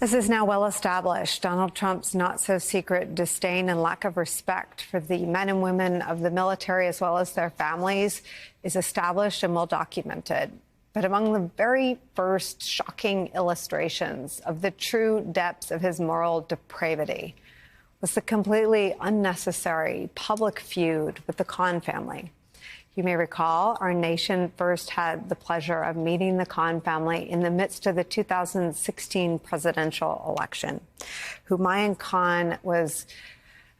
This is now well established. Donald Trump's not-so-secret disdain and lack of respect for the men and women of the military as well as their families is established and well documented. But among the very first shocking illustrations of the true depths of his moral depravity was the completely unnecessary public feud with the Khan family. You may recall our nation first had the pleasure of meeting the Khan family in the midst of the 2016 presidential election. Humayun Khan was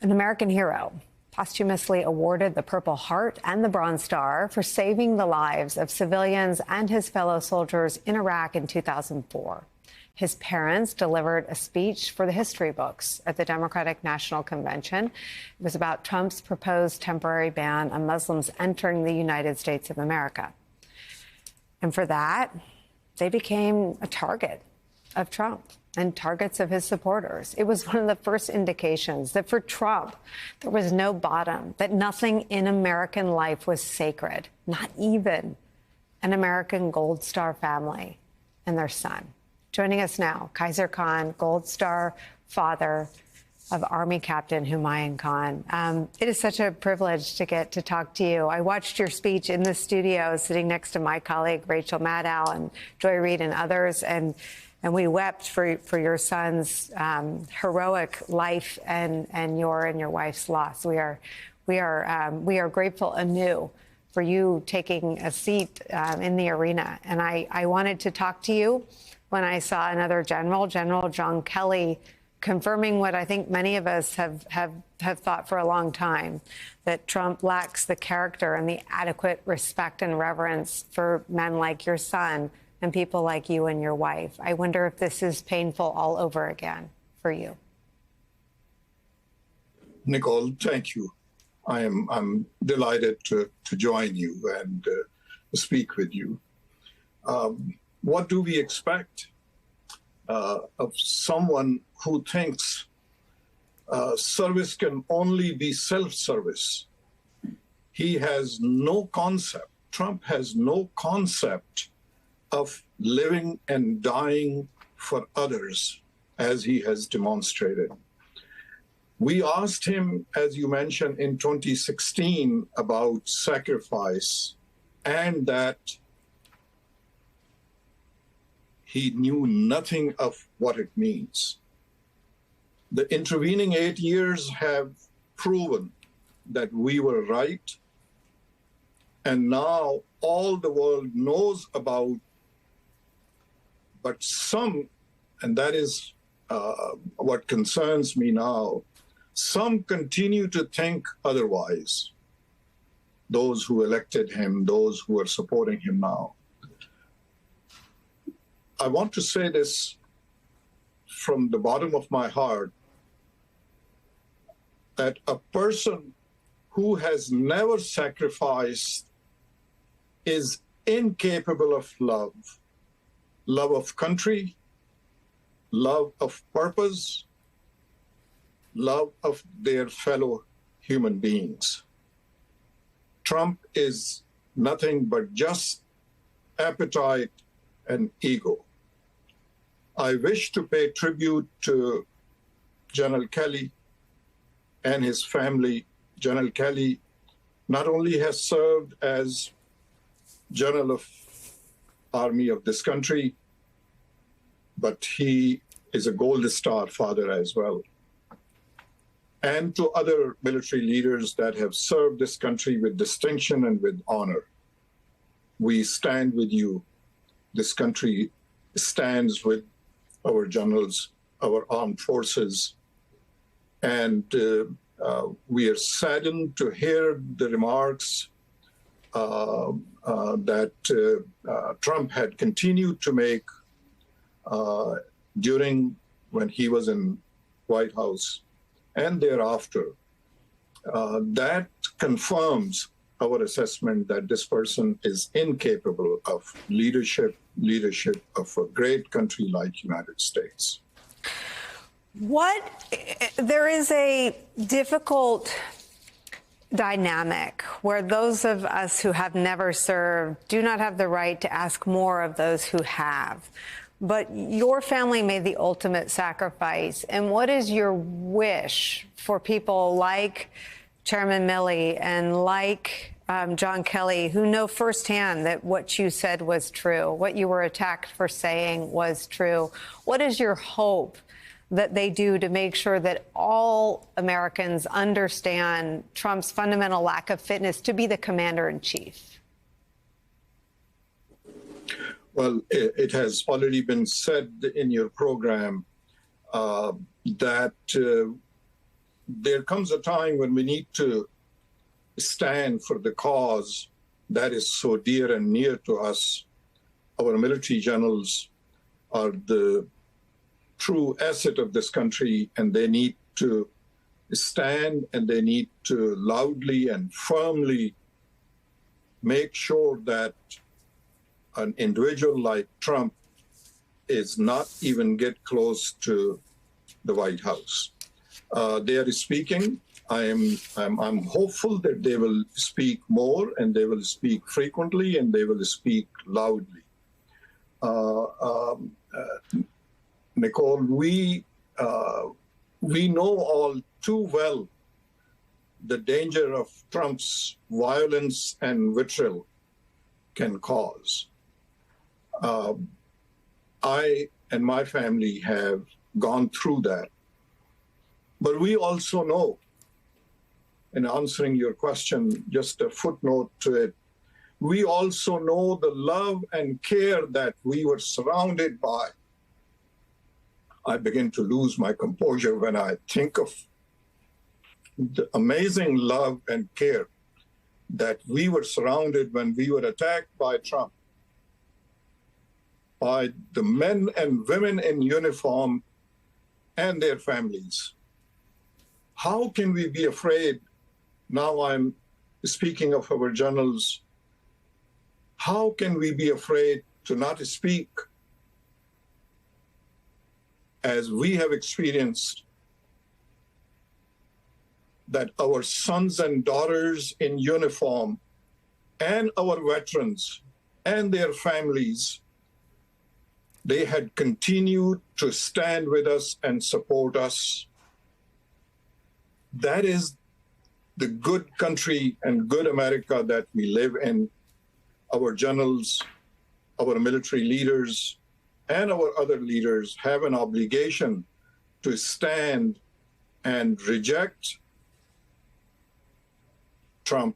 an American hero, posthumously awarded the Purple Heart and the Bronze Star for saving the lives of civilians and his fellow soldiers in Iraq in 2004. His parents delivered a speech for the history books at the Democratic National Convention. It was about Trump's proposed temporary ban on Muslims entering the United States of America. And for that, they became a target of Trump and targets of his supporters. It was one of the first indications that for Trump, there was no bottom, that nothing in American life was sacred, not even an American Gold Star family and their son. Joining us now, Khizr Khan, Gold Star father of Army Captain Humayun Khan. It is such a privilege to get to talk to you. I watched your speech in the studio, sitting next to my colleague Rachel Maddow and Joy Reid and others, and we wept for your son's heroic life and your wife's loss. We are grateful anew for you taking a seat in the arena, and I wanted to talk to you when I saw another general, General John Kelly, confirming what I think many of us have thought for a long time, that Trump lacks the character and the adequate respect and reverence for men like your son and people like you and your wife. I wonder if this is painful all over again for you. Nicole, thank you. I'm delighted to join you and speak with you. What do we expect of someone who thinks service can only be self-service? He has no concept, Trump has no concept of living and dying for others, as he has demonstrated. We asked him, as you mentioned, in 2016 about sacrifice, and that he knew nothing of what it means. The intervening 8 years have proven that we were right, and now all the world knows about, but some, and that is what concerns me now, some continue to think otherwise. Those who elected him, those who are supporting him now. I want to say this from the bottom of my heart, that a person who has never sacrificed is incapable of love. Love of country, love of purpose, love of their fellow human beings. Trump is nothing but just appetite and ego. I wish to pay tribute to General Kelly and his family. General Kelly not only has served as General of Army of this country, but he is a Gold Star father as well. And to other military leaders that have served this country with distinction and with honor. We stand with you. This country stands with our generals, our armed forces, and we are saddened to hear the remarks that Trump had continued to make during when he was in White House and thereafter. That confirms our assessment that this person is incapable of leadership of a great country like United States. There is a difficult dynamic where those of us who have never served do not have the right to ask more of those who have. but your family made the ultimate sacrifice. And what is your wish for people like Chairman Milley and like John Kelly, who know firsthand that what you said was true, what you were attacked for saying was true? What is your hope that they do to make sure that all Americans understand Trump's fundamental lack of fitness to be the commander-in-chief? Well, it has already been said in your program that there comes a time when we need to stand for the cause that is so dear and near to us. Our military generals are the true asset of this country, and they need to stand and they need to loudly and firmly make sure that an individual like Trump is not even get close to the White House. They are speaking. I'm hopeful that they will speak more, and they will speak frequently, and they will speak loudly. Nicole, we know all too well the danger of Trump's violence and vitriol can cause. I and my family have gone through that. But we also know, in answering your question, just a footnote to it, we also know the love and care that we were surrounded by. I begin to lose my composure when I think of the amazing love and care that we were surrounded when we were attacked by Trump, by the men and women in uniform and their families. How can we be afraid? Now I'm speaking of our generals. How can we be afraid to not speak as we have experienced that our sons and daughters in uniform and our veterans and their families, they had continued to stand with us and support us? That is the good country and good America that we live in. Our generals, our military leaders, and our other leaders have an obligation to stand and reject Trump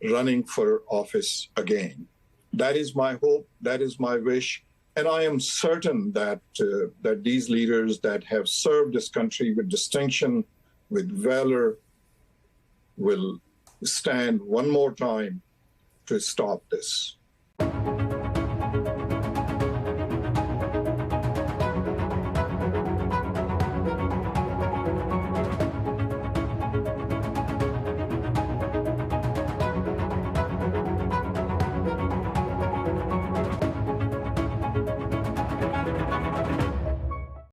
running for office again. That is my hope. That is my wish. And I am certain that that these leaders that have served this country with distinction, with valor, will stand one more time to stop this.